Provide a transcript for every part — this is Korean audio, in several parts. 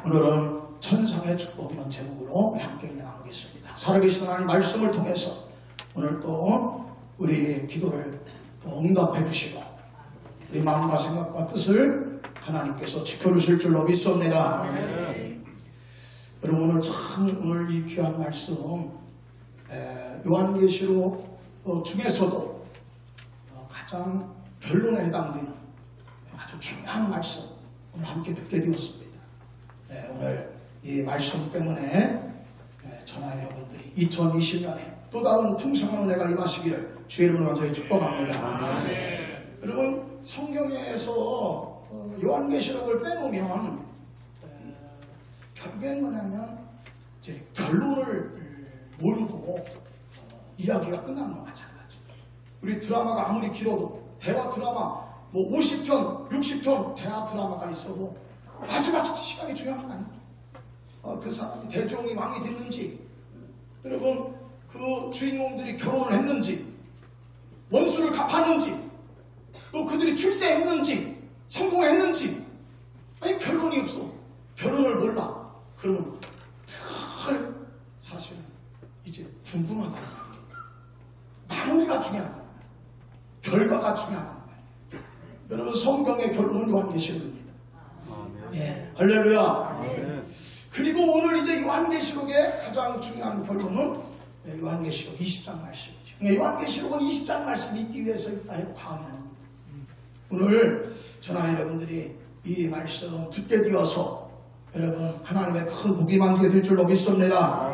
오늘은 천상의 축복이라는 제목으로 함께 나누겠습니다. 살아계신 하나님 말씀을 통해서 오늘 또 우리 기도를 또 응답해 주시고 우리 마음과 생각과 뜻을 하나님께서 지켜주실 줄로 믿습니다. 여러분 오늘 이 귀한 말씀 요한계시록 중에서도 가장 결론에 해당되는 아주 중요한 말씀 오늘 함께 듣게 되었습니다. 오늘 이 말씀 때문에 저나 여러분들이 2020년에 또 다른 풍성한 은혜가 임하시기를 주의 이름으로 간절히 축복합니다. 여러분 성경에서 요한계시록을 빼놓으면 결국엔 뭐냐면 이제 결론을 모르고 이야기가 끝나는 것 마찬가지. 우리 드라마가 아무리 길어도 대화 드라마 뭐 50편, 60편 대화 드라마가 있어도 마지막 시간이 중요한 거 아니에요? 그 사람이 대종이 왕이 됐는지, 여러분 그 주인공들이 결혼을 했는지, 원수를 갚았는지, 또 그들이 출세했는지, 성공했는지, 아니 결론이 없어. 결론을 몰라. 그러면 늘 사실은 이제 궁금하다는 말이에요. 마무리가 중요하다는 말이에요. 결과가 중요하다는 말이에요. 여러분 성경의 결론은 요한계시록입니다. 할렐루야. 그리고 오늘 이제 요한계시록의 가장 중요한 결론은 요한계시록 20장 말씀이죠. 요한계시록은 20장 말씀이 있기 위해서 있다 해도 과언이 아닙니다. 오늘 저나 여러분들이 이 말씀 듣게 되어서 여러분 하나님의 큰 복이 만지게 될 줄로 믿습니다.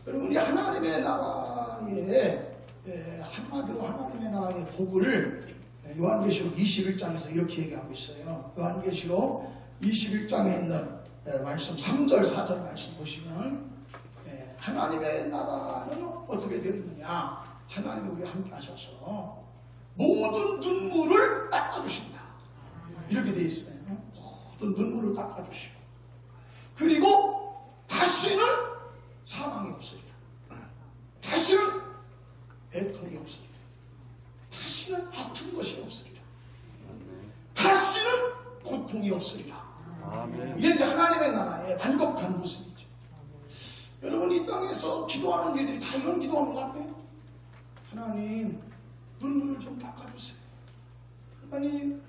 여러분 이 하나님의 나라의 한마디로 하나님의 나라의 복을 요한계시록 21장에서 이렇게 얘기하고 있어요. 요한계시록 21장에 있는 말씀 3절 4절 말씀 보시면 하나님의 나라는 어떻게 되어 있느냐, 하나님이 우리와 함께 하셔서 모든 눈물을 닦아주신다 이렇게 되어 있어요. 모든 눈물을 닦아주시고 그리고 다시는 사망이 없으리라, 다시는 애통이 없으리라, 다시는 아픈 것이 없으리라, 다시는 고통이 없으리라. 이게 이제 하나님의 나라의 완벽한 모습이죠. 여러분 이 땅에서 기도하는 일들이 다 이런 기도하는 것 같아요. 하나님 눈물을 좀 닦아주세요. 하나님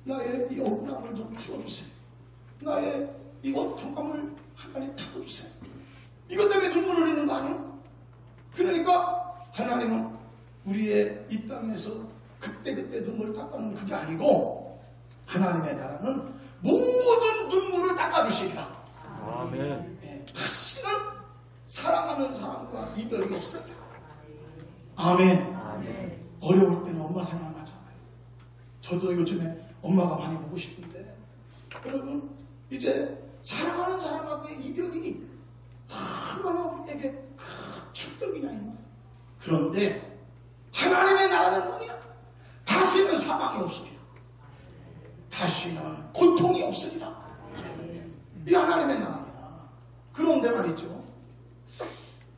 나의 이 억울함을 좀 풀어주세요. 나의 이 고통감을 하나님 닦아주세요. 이것 때문에 눈물을 흘리는 거 아니에요? 그러니까 하나님은 우리의 이 땅에서 그때그때 눈물을 닦아놓는 그게 아니고 하나님의 나라는 모든 눈물을 닦아주시리라. 아멘. 다시는 사랑하는 사람과 이별이 없어요. 아멘. 어려울 때는 엄마 생각나잖아요. 저도 요즘에 엄마가 많이 보고 싶은데 여러분 이제 사랑하는 사람하고의 이별이 얼마나 우리에게 큰 충격이냐 이 말. 그런데 하나님의 나라는 뭐냐? 다시는 사망이 없으리라, 다시는 고통이 없으리라. 이 하나님의 나라야. 그런데 말이죠,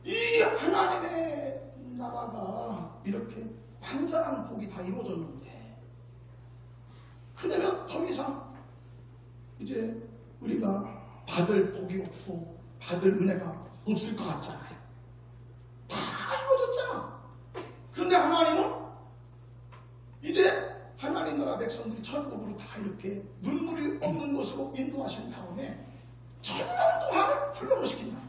이 하나님의 나라가 이렇게 완전한 복이 다 이루어졌는데 그러면 더 이상 이제 우리가 받을 복이 없고 받을 은혜가 없을 것 같잖아요. 다 이루어졌잖아. 그런데 하나님은 이제 하나님 나라 백성들이 천국으로 다 이렇게 눈물이 없는 곳으로 인도하신 다음에 천년 동안을 훈련을 시킨다.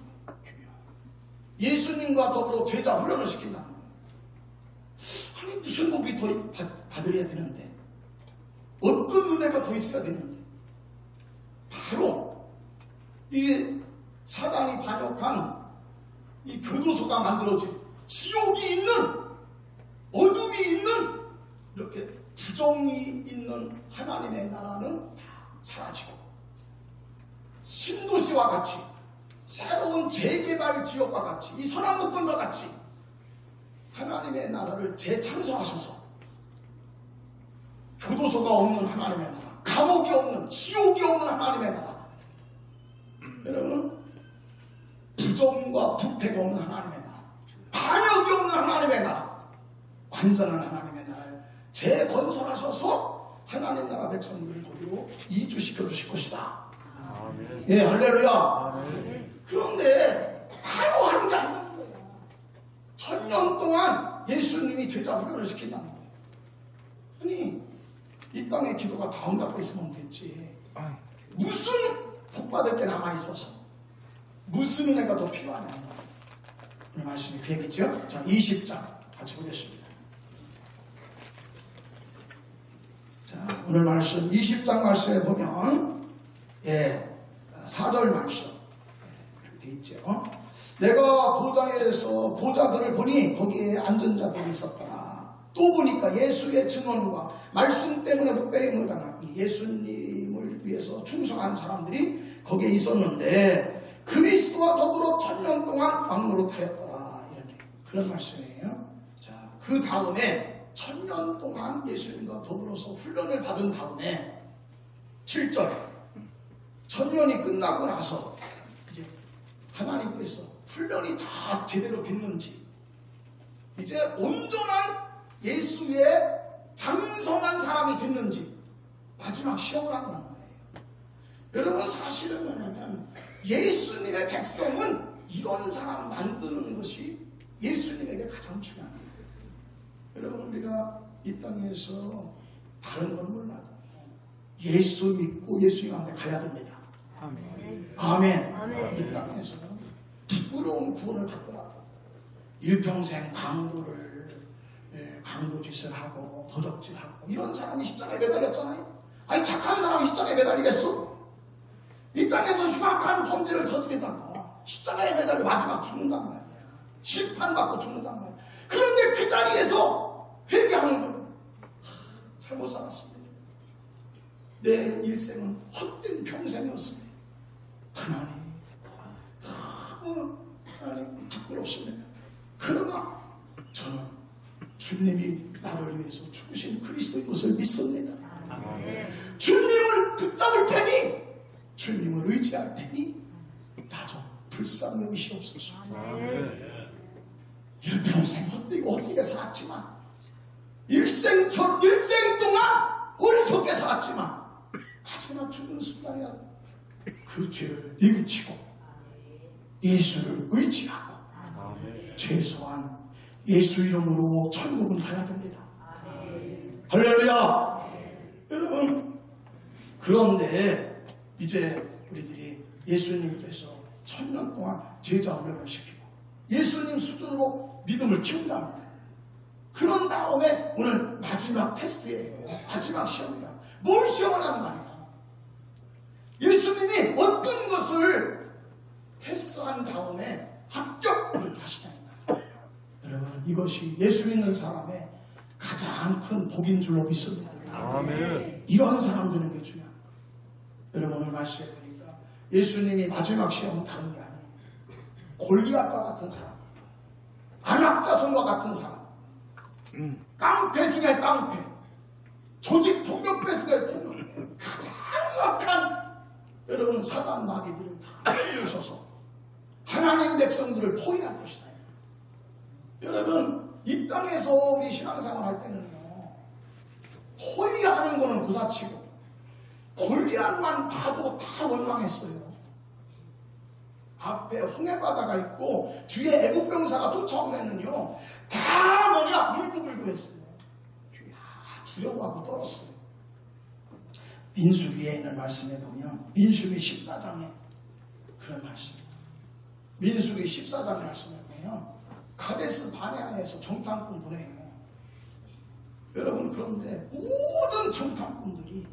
예수님과 더불어 제자 훈련을 시킨다. 아니 무슨 복이 더 받으려야 되는데, 어떤 은혜가 더 있어야 되는데, 바로 이 사단이 반역한 이 교도소가 만들어진 지옥이 있는, 어둠이 있는, 이렇게 부정이 있는 하나님의 나라는 다 사라지고 신도시와 같이 새로운 재개발 지역과 같이 이 선한 목권과 같이 하나님의 나라를 재창설하셔서 교도소가 없는 하나님의 나라, 감옥이 없는, 지옥이 없는 하나님의 나라, 여러분 부정과 부패가 없는 하나님의 나라, 반역이 없는 하나님의 나라, 완전한 하나님의 나라를 재건설하셔서 하나님 나라 백성들을 거기로 이주시켜 주실 것이다. 아멘. 예, 할렐루야. 아멘. 그런데 바로 하는 게 아니라는 거예요. 1000년 동안 예수님이 제자 훈련을 시킨다는 거예요. 아니, 이 땅에 기도가 다 응답됐으면 됐지. 무슨 복받을 게 남아있어서 무슨 은혜가 더 필요하냐. 오늘 말씀이 그 얘기죠. 자, 20장 같이 보겠습니다. 자, 오늘 말씀 20장 말씀에 보면 4절 말씀 되어 있죠. 내가 도장에서 보자들을 보니 거기에 앉은 자들이 있었더라. 또 보니까 예수의 증언과 말씀 때문에 흑배임을 당하니 예수님을 위해서 충성한 사람들이 거기에 있었는데 그리스도와 더불어 1000년 동안 왕노릇하였더라. 이런 그런 말씀이에요. 자, 그 다음에 1000년 동안 예수님과 더불어서 훈련을 받은 다음에 7절 1000년이 끝나고 나서 이제 하나님께서 훈련이 다 제대로 됐는지 이제 온전한 예수의 장성한 사람이 됐는지 마지막 시험을 한다는 거예요. 여러분, 사실은 뭐냐면 예수님의 백성은 이런 사람 만드는 것이 예수님에게 가장 중요한 거예요. 여러분, 우리가 이 땅에서 다른 건 몰라도 예수 믿고 예수님한테 가야 됩니다. 아멘. 아멘. 아멘. 이 땅에서는 부끄러운 구원을 받더라도 일평생 강도짓을 하고 도적질하고 이런 사람이 십자가에 매달렸잖아요. 아니, 착한 사람이 십자가에 매달리겠어? 이 땅에서 흉악한 범죄를 저지르다가 십자가에 매달려 마지막 죽는단 말이야. 심판받고 죽는단 말이야. 그런데 그 자리에서 회개하는 거예요. 잘못 살았습니다. 내 일생은 헛된 평생이었습니다. 하나님 부끄럽습니다. 그러나 저는 주님이 나를 위해서 죽으신 그리스도인 것을 믿습니다. 주님을 붙잡을 테니 주님을 의지할 테니 나 좀 불쌍히 여기시옵소서. 일평생 헛되게 살았지만 일생 동안 어리석게 살았지만 마지막 죽는 순간이라도 그 죄를 뉘우치고 예수를 의지하고 최소한 예수 이름으로 천국은 가야 됩니다. 할렐루야. 여러분, 그런데 이제 우리들이 예수님께서 1000년 동안 제자 훈련을 시키고 예수님 수준으로 믿음을 키운다는 거예요. 그런 다음에 오늘 마지막 테스트예요. 마지막 시험이야. 뭘 시험하라는 말이야. 예수님이 어떤 것을 테스트한 다음에 합격을 하시냐는 거예요. 여러분, 이것이 예수 믿는 사람의 가장 큰 복인 줄로 믿습니다. 아멘. 이런 사람들은 게 중요한 거예요. 여러분, 오늘 말씀해 보니까 예수님이 마지막 시험은 다른 게 아니에요. 골리앗과 같은 사람, 안악자손과 같은 사람, 깡패 중에 깡패, 조직 폭력배 중에 폭력배, 가장 악한 여러분 사단 마귀들은 다 오셔서 하나님 백성들을 포위할 것이다. 여러분, 이 땅에서 우리 신앙생활 할 때는요, 포위하는 거는 고사치고 골리앗만 봐도 다 원망했어요. 앞에 홍해바다가 있고 뒤에 애국병사가 쫓아오면은요 다 뭐냐 물고글고 했어요. 두려워하고 떨었어요. 민수기에 있는 말씀에 보면 민수기 14장에 그런 말씀, 민수기 14장 말씀에 보면 가데스 바네아에서 정탐꾼 보내요. 여러분, 그런데 모든 정탐꾼들이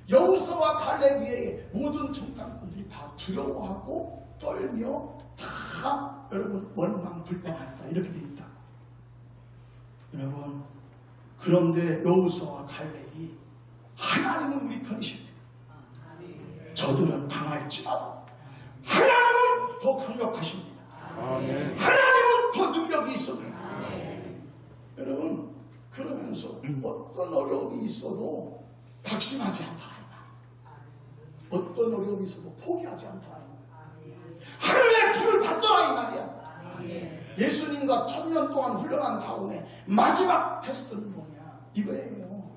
여호수아와 갈렙 위에 모든 정탐꾼들이 다 두려워하고 떨며 다 여러분 원망불평하였다. 이렇게 되어 있다. 여러분, 그런데 여호수아와 갈렙이 하나님은 우리 편이십니다. 저들은 강할지라도 하나님은 더 강력하십니다. 하나님은 더 능력이 있습니다. 여러분, 그러면서 어떤 어려움이 있어도 낙심하지 않더라. 어떤 어려움이 있어도 포기하지 않더라. 하늘의 불을 받더라 이 말이야. 예수님과 1000년 동안 훈련한 다음에 마지막 테스트는 뭐냐 이거예요.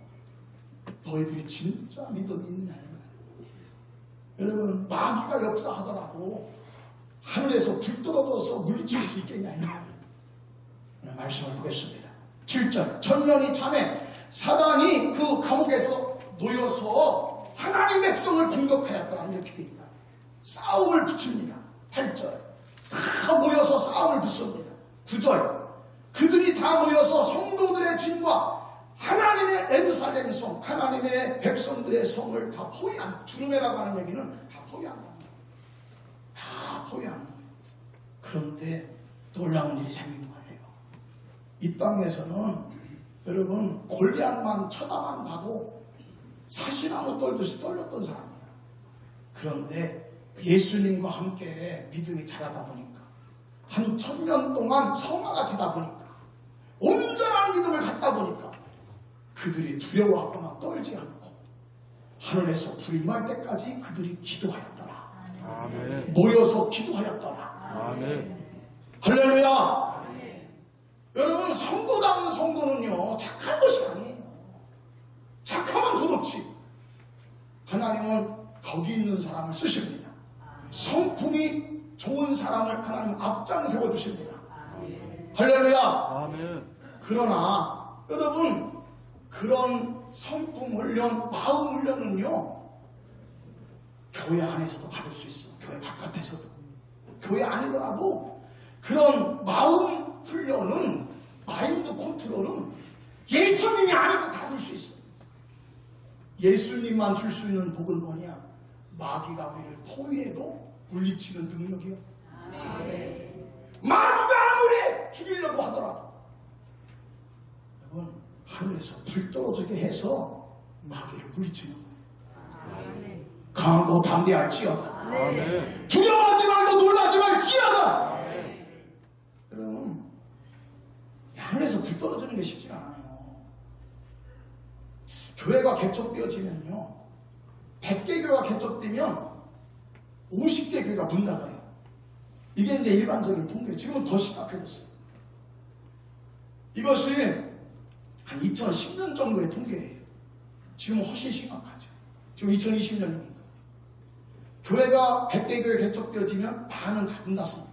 너희들이 진짜 믿음이 있느냐 이 말이에요. 여러분, 마귀가 역사하더라도 하늘에서 불 떨어져서 물리칠 수 있겠냐 이 말이에요. 오늘 말씀을 보겠습니다. 7절, 전년이 참에 사단이 그 감옥에서 놓여서 하나님 백성을 공격하였더라 이렇게 됩니다. 싸움을 붙입니다. 8절, 다 모여서 싸움을 붙습니다. 9절, 그들이 다 모여서 성도들의 진과 하나님의 예루살렘 성, 하나님의 백성들의 성을 다 포위한, 두루매라고 하는 얘기는 다 포위한다. 다 포위하는 거예요. 그런데 놀라운 일이 생긴 거예요. 이 땅에서는 여러분 골리앗만 쳐다만 봐도 사시나무 떨듯이 떨렸던 사람이에요. 그런데 예수님과 함께 믿음이 자라다 보니까 한 1000년 동안 성화가 되다 보니까 온전한 믿음을 갖다 보니까 그들이 두려워하거나 떨지 않고 하늘에서 불이 임할 때까지 그들이 기도하였더라. 아멘. 모여서 기도하였더라. 아멘. 할렐루야. 아멘. 여러분, 성도다운 성도는요 착한 것이 아니에요. 착하면 도둑지. 하나님은 덕이 있는 사람을 쓰십니다. 성품이 좋은 사람을 하나님 앞장 세워주십니다. 할렐루야. 아멘. 그러나 여러분, 그런 성품 훈련, 마음 훈련은요 교회 안에서도 받을 수 있어. 교회 바깥에서도. 교회 아니더라도 그런 마음 훈련은, 마인드 컨트롤은 예수님이 아니고 다 줄 수 있어. 예수님만 줄 수 있는 복은 뭐냐? 마귀가 우리를 포위해도 물리치는 능력이요. 마귀가 아무리 죽이려고 하더라도 여러분, 하늘에서 불 떨어지게 해서 마귀를 물리치는 거예요. 강하고 담대할지어다. 아멘. 두려워하지 말고 놀라지 말지어다. 여러분, 하늘에서 불 떨어지는 게 쉽지 않아요. 교회가 개척되어지면요 100개 교회가 개척되면 50개 교회가 문 닫아요. 이게 이제 일반적인 통계. 지금은 더 심각해졌어요. 이것이 한 2010년 정도의 통계예요. 지금은 훨씬 심각하죠. 지금 2020년이니까. 교회가 100개 교회 개척되어지면 반은 다 문 닫습니다.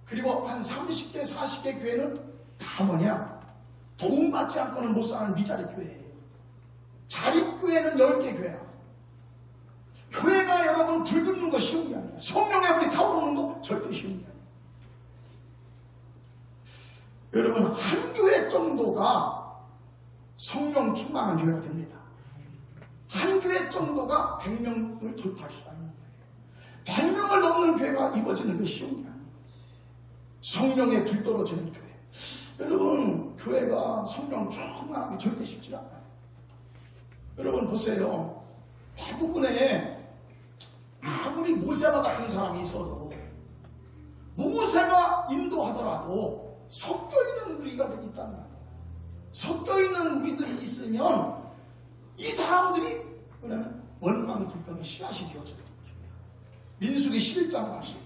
그리고 한 30개, 40개 교회는 다 뭐냐? 돈 받지 않고는 못 사는 미자리 교회예요. 자립교회는 10개 교회라. 교회가 여러분 불 긋는 거 쉬운 게 아니에요. 성령의 불이 타오르는 거 절대 쉬운 게 아니에요. 여러분, 한 교회 정도가 성령 충만한 교회가 됩니다. 한 교회 정도가 100명을 돌파할 수가 있는 거예요. 100명을 넘는 교회가 이루어지는 게 쉬운 게 아니에요. 성령의 불 떨어지는 교회. 여러분, 교회가 성령 충만하기 절대 쉽지 않아요. 여러분 보세요. 대부분의 아무리 모세와 같은 사람이 있어도 모세가 인도하더라도 섞여있는 무리가 있다는 말이에요. 섞여있는 무리들이 있으면 이 사람들이 뭐냐면 원망불평의 씨앗이 되어져요. 민수기 11장 말씀,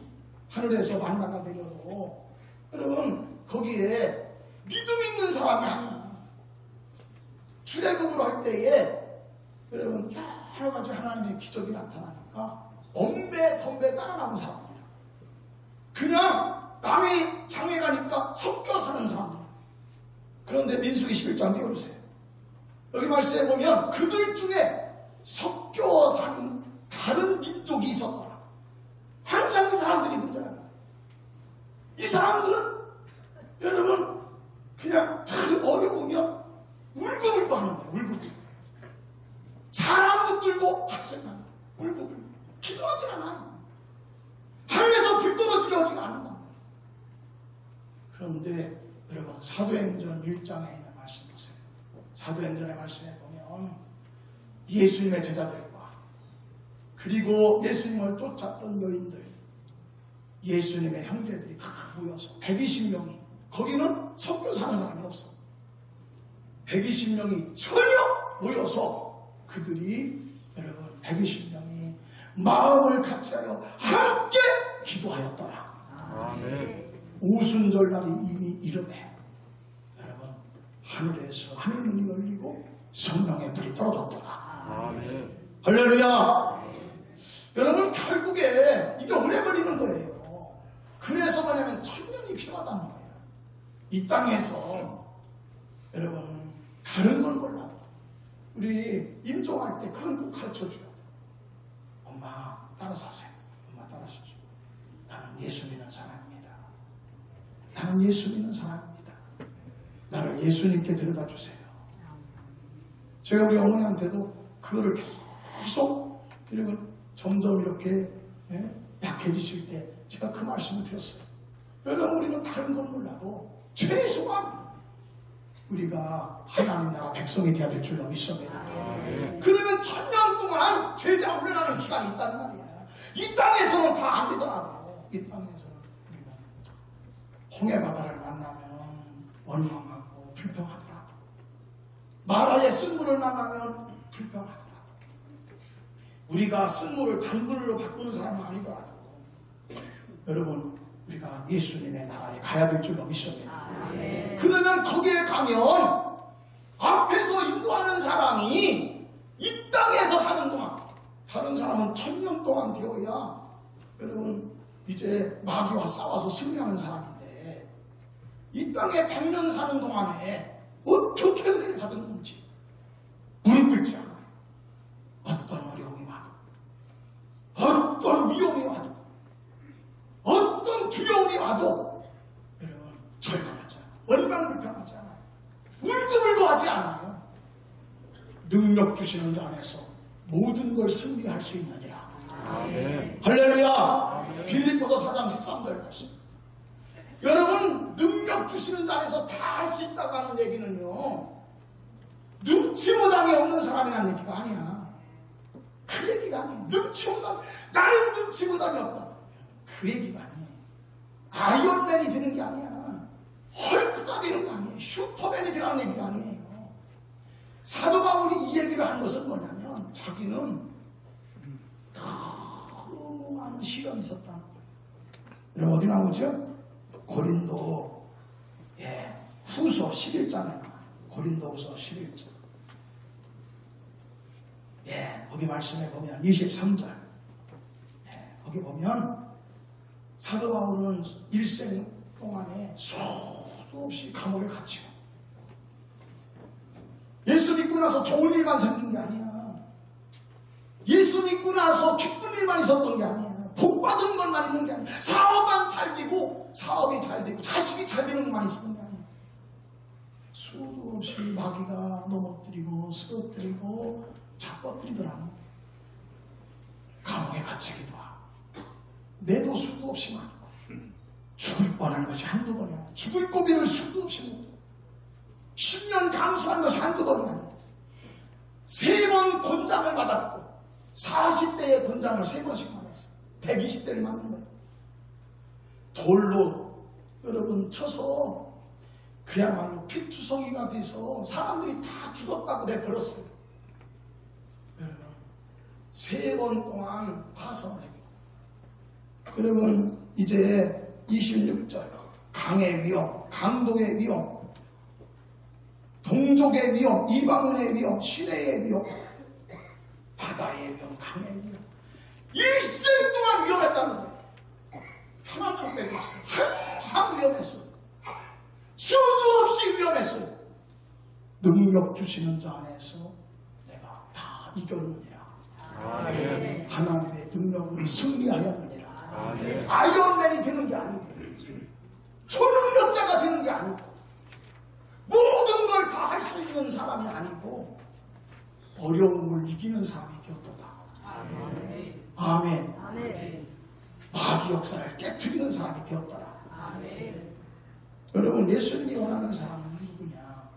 하늘에서 만나가 내려도 여러분 거기에 믿음 있는 사람이 아니야. 출애굽을 할 때에 여러분 여러 가지 하나님의 기적이 나타나니까 엄배 덤배 따라가는 사람들이야. 그냥 남이 장에 가니까 섞여 사는 사람들. 그런데 민수기 11장 띄워주세요. 여기 말씀해 보면 그들 중에 섞여 사는 다른 민족이 있었더라. 항상 그 사람들이 문제야. 이 사람들은 여러분 그냥 잘 어려우면 울고불고 하는 거예요. 울고불고. 사람 붙들고 학생만 울고불고 기도하지 않아요. 하늘에서 불 떨어지게 하지가 않는다. 그런데 여러분 사도행전 1장에 있는 말씀 보세요. 사도행전의 말씀에 보면 예수님의 제자들과 그리고 예수님을 쫓았던 여인들, 예수님의 형제들이 다 모여서 120명이, 거기는 섞여 사는 사람이 없어. 120명이 전혀 모여서 그들이 여러분 120명이 마음을 같이하여 함께 기도하였더라. 아멘. 오순절날이 이미 이르매 여러분 하늘에서 하늘문이 열리고 성령의 불이 떨어졌더라. 아멘. 할렐루야. 여러분 결국에 이게 오래 걸리는 거예요. 그래서 뭐냐면 천년이 필요하다는 거예요. 이 땅에서 여러분 다른 건 몰라도 우리 임종할 때 그런 거 가르쳐 줘요. 엄마 따라서 하세요. 엄마 따라서 하세요. 나는 예수 믿는 사람입니다. 나는 예수 믿는 사람입니다. 나를 예수님께 데려다 주세요. 제가 우리 어머니한테도 그거를 계속 이러면 점점 이렇게 약해지실 때 제가 그 말씀을 드렸어요. 여러분 우리는 다른 건 몰라도 최소한 우리가 하나님 나라 백성이 되어야 될 줄로 믿습니다. 그러면 천년 동안 죄자 훈련하는 기간이 있단 말이야. 이 땅에서는 다 안 되더라도 이 땅에서는 우리가 홍해 바다를 만나면 원망하고 불평하더라도 마라의 쓴물을 만나면 불평하더라도 우리가 쓴물을 단물로 바꾸는 사람은 아니더라도 여러분 우리가 예수님의 나라에 가야 될 줄로 믿습니다. 그러면 거기에 가면 앞에서 인도하는 사람이 이 땅에서 사는 동안 다른 사람은 천년 동안 되어야 여러분 이제 마귀와 싸워서 승리하는 사람인데 이 땅에 100년 사는 동안에 어떻게 은혜를 받은 건지 무릎 꿇지 않아요. 어떤 어려움이 와도 어떤 위험이 와도 어떤 두려움이 와도 여러분 절망하지 않아요. 원망불평하지 않아요. 울고불고 하지 않아요. 능력 주시는 자 안에서 모든 걸 승리할 수 있느니라. 아멘. 할렐루야. 빌립보서 4장 13절 말씀. 여러분 능력 주시는 자 안에서 다 할 수 있다고 하는 얘기는요 눈치무당이 없는 사람이라는 얘기가 아니야. 그 얘기가 아니에요. 눈치무당 나는 눈치무당이 없다 그 얘기가 아니에요. 아이언맨이 되는 게 아니야. 헐크가 되는 거 아니에요. 슈퍼맨이 되라는 얘기가 아니에요. 사도 바울이 이 얘기를 한 것은 뭐냐면 자기는 너무 많은 시련이 있었다는 거예요. 여러분 어디 나오죠? 고린도 후서 11장에 나와요. 고린도 후서 11장 거기 말씀에 보면 23절 거기 보면 사도 바울은 일생 동안에 수도 없이 감옥에 갇히고 예수 믿고 나서 좋은 일만 생긴 게 아니야. 예수 믿고 나서 기쁜 일만 있었던 게 아니야. 복 받은 것만 있는 게 아니야. 사업만 잘 되고 사업이 잘 되고 자식이 잘 되는 것만 있었던 게 아니야. 수도 없이 마귀가 넘어뜨리고 쓰러뜨리고 잡아뜨리더라. 감옥에 갇히기도 하고 내도 수도 없이 많고 죽을 뻔한 것이 한두 번이 아니야. 죽을 고비를 수도 없이 먹고 10년 감수한 것이 한두 번이 아니야. 3번 권장을 맞았고 40대의 권장을 3번씩 맞았어. 120대를 맞는 거야. 돌로 여러분 쳐서 그야말로 필투성이가 돼서 사람들이 다 죽었다고 내버렸어요. 여러분 3번 동안 파선을 했고 그러면 이제 26절 강의 위험, 강독의 위험, 동족의 위험, 이방인의 위험, 시내의 위험, 바다의 위험, 강의 위험 일생 동안 위험했다는 거예요. 하나만 빼고 있어요. 항상 위험했어요. 수도 없이 위험했어요. 능력 주시는 자 안에서 내가 다 이겼느니라. 아멘. 하나님의 능력으로 승리하였느니라. 아멘. 아이언맨이 되는 게 아니고 초능력자가 되는 게 아니고 모든 걸 다 할 수 있는 사람이 아니고 어려움을 이기는 사람이 되었도다. 아멘. 아멘. 마귀 역사를 깨트리는 사람이 되었더라. 아멘. 여러분 예수님이 원하는 사람은 누구냐?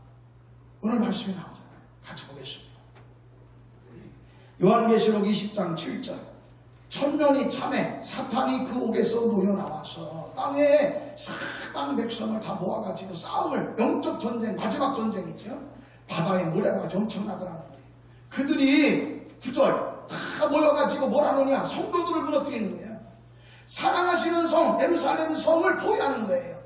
오늘 말씀이 나오잖아요. 같이 보겠습니다. 요한계시록 20장 7절 천년이 참에 사탄이 그 옥에서 놓여 나와서 땅에 사방 백성을 다 모아가지고 싸움을 영적 전쟁 마지막 전쟁이죠. 바다에 모래가 엄청나더라는 거예요. 그들이 9절 다 모여가지고 뭘 하느냐? 성도들을 무너뜨리는 거예요. 사랑하시는 성 예루살렘 성을 포위하는 거예요.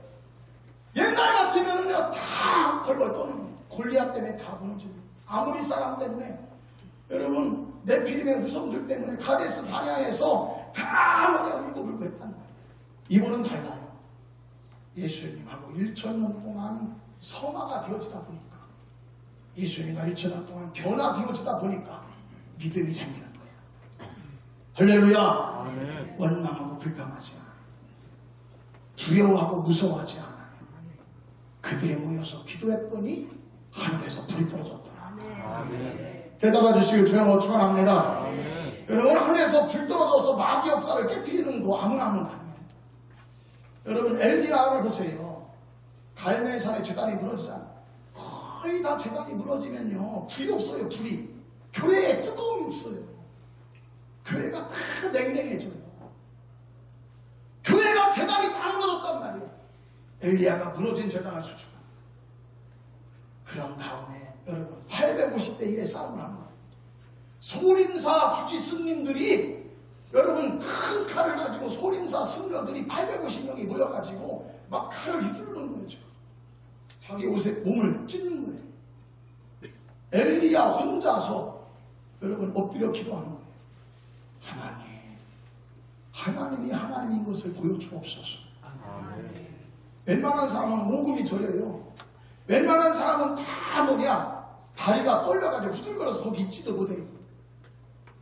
옛날 같으면은요 다 벌벌 떠는 거예요. 골리앗 때문에 다 무너지는 거예요. 아무리 사람 때문에, 여러분 네피림의 후손들 때문에 가데스 바네아에서 다 머리가 울고불고 했단 말이에요. 이분은 달라요. 예수님하고 1,000년 동안 성화가 되어지다 보니까, 예수님과 1,000년 동안 변화되어지다 보니까 믿음이 생기는 거예요. 할렐루야. 아멘. 원망하고 불평하지 않아요. 두려워하고 무서워하지 않아요. 그들이 모여서 기도했더니 하늘에서 불이 떨어졌더라. 아멘. 대답해 주시길 주여 축원합니다. 아멘. 여러분, 하늘에서 불 떨어져서 마귀 역사를 깨뜨리는 거 아무나 하는 거 아니에요. 여러분, 엘리야를 보세요. 갈멜산의 제단이 무너지잖아요. 거의 다 제단이 무너지면요, 불이 없어요. 불이. 교회에 뜨거움이 없어요. 교회가 다 냉랭해져요. 교회가 제단이 다 무너졌단 말이에요. 엘리야가 무너진 제단을 수주고, 그런 다음에 여러분 850대 1의 싸움을 한 거예요. 소림사 주지스님들이, 여러분 큰 칼을 가지고 소림사 승려들이 850명이 모여가지고 막 칼을 휘두르는 거죠. 자기 옷에 몸을 찢는 거예요. 엘리야 혼자서 여러분 엎드려 기도하는 거예요. 하나님이 하나님인 것을 보여주옵소서. 아멘. 웬만한 사람은 모금이 저려요. 웬만한 사람은 다 뭐냐, 다리가 떨려가지고 후들거려서 거기 있지도 못해요.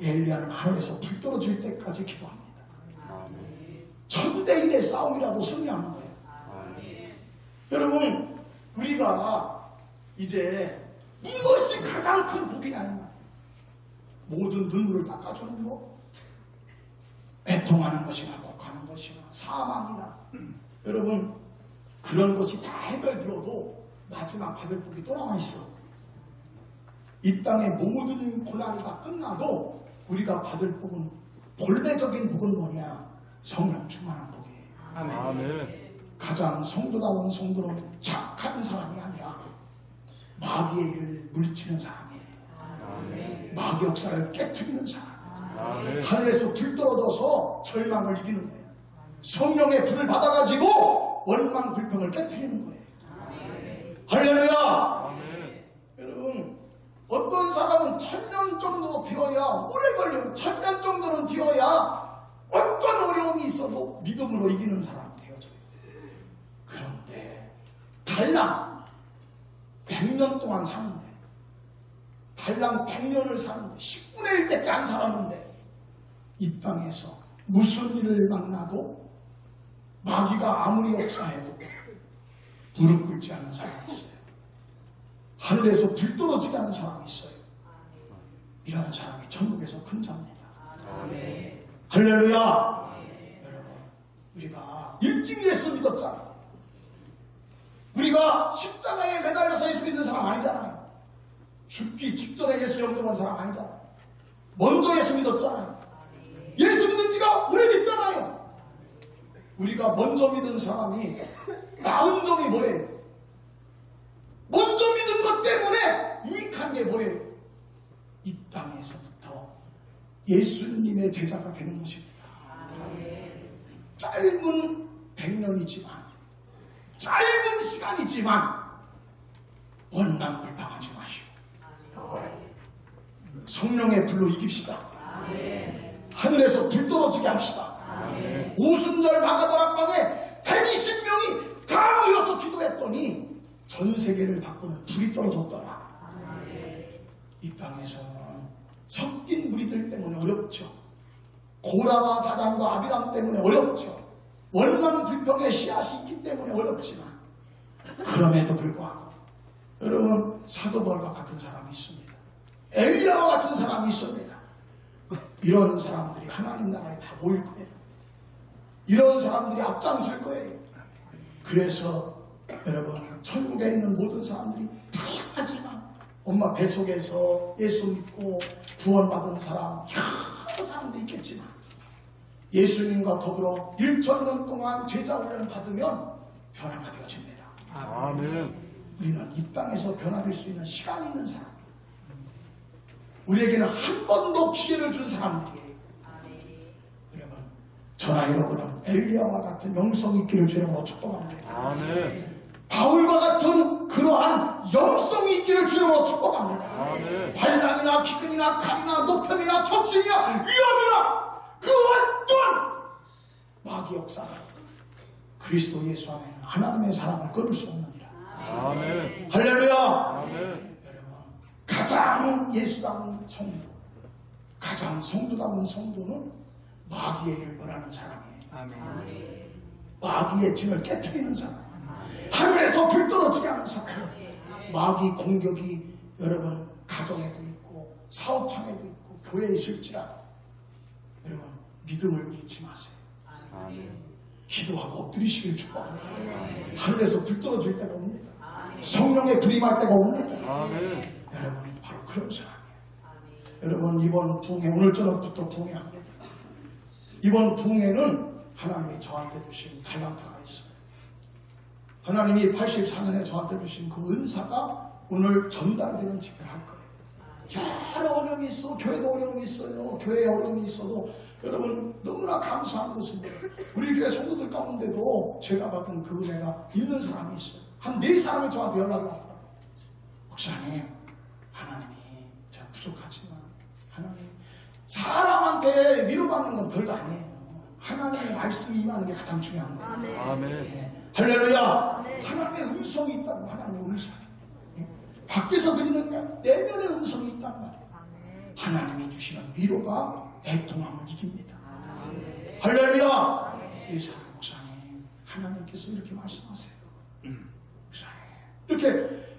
엘리야는 하늘에서 불 떨어질 때까지 기도합니다. 아멘. 1000대1의 싸움이라도 승리하는 거예요. 아멘. 여러분, 우리가 이제 이것이 가장 큰 복이냐 이 말이에요. 모든 눈물을 닦아주는 거, 애통하는 것이나 곡하는 것이나 사망이나, 여러분 그런 것이 다 해결되어도 마지막 받을 복이 또 남아있어. 이 땅의 모든 고난이 다 끝나도 우리가 받을 복은, 본래적인 복은 뭐냐? 성령 충만한 복이에요. 아멘. 가장 성도다운 성도는 착한 사람이 아니라 마귀의 일을 물리치는 사람이에요. 아멘. 마귀 역사를 깨트리는 사람. 아멘. 하늘에서 불 떨어져서 절망을 이기는 거예요. 성령의 불을 받아가지고 원망 불평을 깨트리는 거예요. 할렐루야. 아멘. 여러분, 어떤 사람은 1000년 정도 되어야, 오래 걸려요. 1000년 정도는 되어야 어떤 어려움이 있어도 믿음으로 이기는 사람이 되어져요. 그런데 달랑 100년 동안 사는데, 달랑 100년을 사는데 10분의 1밖에 안 살았는데, 이 땅에서 무슨 일을 만나도 마귀가 아무리 역사해도 무릎 꿇지 않는 사람이 있어요. 하늘에서 불 떨어지지 않는 사람이 있어요. 이런 사람이 천국에서 큰 자입니다. 아멘. 할렐루야. 여러분, 우리가 일찍 예수 믿었잖아요. 우리가 십자가에 매달려서 예수 믿는 사람 아니잖아요. 죽기 직전에 예수 영접한 사람 아니잖아요. 먼저 예수 믿었잖아요. 예수 믿은 지가 오래됐잖아요. 우리가 먼저 믿은 사람이 나은 점이 뭐예요? 먼저 믿은 것 때문에 유익한 게 뭐예요? 이 땅에서부터 예수님의 제자가 되는 것입니다. 짧은 100년이지만, 짧은 시간이지만 원망 불평하지 마시오. 성령의 불로 이깁시다. 하늘에서 불 떨어지게 합시다. 오순절 마가다락방에 120명이 다 모여서 기도했더니 전 세계를 바꾸는 불이 떨어졌더라. 이 땅에서는 섞인 무리들 때문에 어렵죠. 고라와 다단과 아비람 때문에 어렵죠. 원망 불평의 씨앗이 있기 때문에 어렵지만, 그럼에도 불구하고 여러분, 사도 바울과 같은 사람이 있습니다. 엘리야와 같은 사람이 있습니다. 이런 사람들이 하나님 나라에 다 모일 거예요. 이런 사람들이 앞장설 거예요. 그래서 여러분, 천국에 있는 모든 사람들이 다양하지만, 엄마 뱃속에서 예수 믿고 구원받은 사람 여러 사람도 있겠지만, 예수님과 더불어 1000년 동안 제자 훈련 받으면 변화가 되어집니다. 아멘. 우리는 이 땅에서 변화될 수 있는 시간이 있는 사람이에요. 우리에게는 한 번도 기회를 준 사람들이에요. 여러분, 저나 여러분은 엘리야와 같은 영성 있기를 주님으로 축복합니다. 아멘. 바울과 같은 그러한 영성이 있기를 주님으로 축복합니다. 아멘. 환난이나 기근이나 칼이나 노편이나 적증이나 위험이나 그 어떤 마귀 역사가 그리스도 예수 안에는 하나님의 사랑을 끊을 수 없느니라. 아멘. 할렐루야. 아멘. 여러분, 가장 예수다운 성도, 가장 성도다운 성도는 마귀의 일을 벌하는 사람이에요. 마귀의 진을 깨트리는 사람, 하늘에서 불 떨어지게 하는 사람. 마귀 공격이 여러분 가정에도 있고 사업장에도 있고 교회에 있을지라도 여러분 믿음을 잃지 마세요. 아멘. 기도하고 엎드리시길 축복합니다. 하늘에서 불 떨어질 때가 옵니다. 성령의 불이 말 때가 옵니다. 아멘. 여러분 바로 그런 사람이에요. 여러분 이번 부흥회 오늘 저녁부터 부흥회합니다. 이번 부흥회는 하나님이 저한테 주신 달란트가 있어요. 하나님이 84년에 저한테 주신 그 은사가 오늘 전달되는 집회를 할 거예요. 여러 어려움이 있어. 교회도 어려움이 있어요. 교회에 어려움이 있어도 여러분 너무나 감사한 것은 우리 교회 성도들 가운데도 제가 받은 그 은혜가 있는 사람이 있어요. 한 4사람이 저한테 연락이 왔더라고요. 목사님, 하나님이 제가 부족하지만 하나님 사람한테 위로받는 건 별거 아니에요. 하나님의 말씀이 임하는 게 가장 중요한 거예요. 아멘. 네. 할렐루야. 하나님의 음성이 있다고. 하나님의 음성. 밖에서 들리는 게 내면의 음성이 있단 말이에요. 하나님이 주시는 위로가 애통함을 이깁니다. 할렐루야. 이 사람 목사님, 하나님께서 이렇게 말씀하세요. 목사님, 이렇게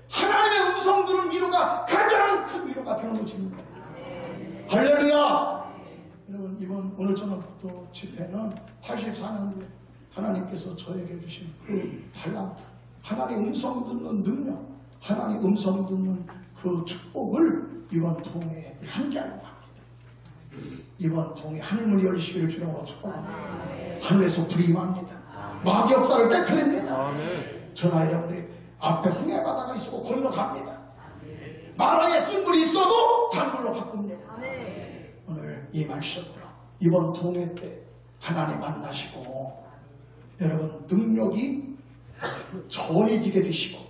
하나님의 음성 들은 위로가 가장 큰 위로가 되는 것입니다. 할렐루야. 여러분 이번 오늘 저녁부터 집회는 84년도에 하나님께서 저에게 주신 그 달란트, 하나님 음성 듣는 능력, 하나님 음성 듣는 그 축복을 이번 부흥회에 함께하려고 합니다. 이번 부흥회 하늘문이 열리시기를 주님으로 축복합니다. 하늘에서 불이 임합니다. 마귀 역사를 깨트립니다. 아멘. 저나 여러분들이 앞에 홍해 바다가 있어도 건너갑니다. 마라의 순물이 있어도 단물로 바꿉니다. 오늘 이 말씀으로 이번 부흥회 때 하나님 만나시고 여러분 능력이 전이 되게 되시고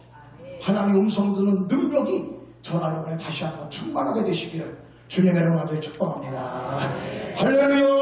하나님 음성 듣는 능력이 저나 여러분에 다시 한번 충만하게 되시기를 주님의 이름으로 축복합니다. 할렐루야.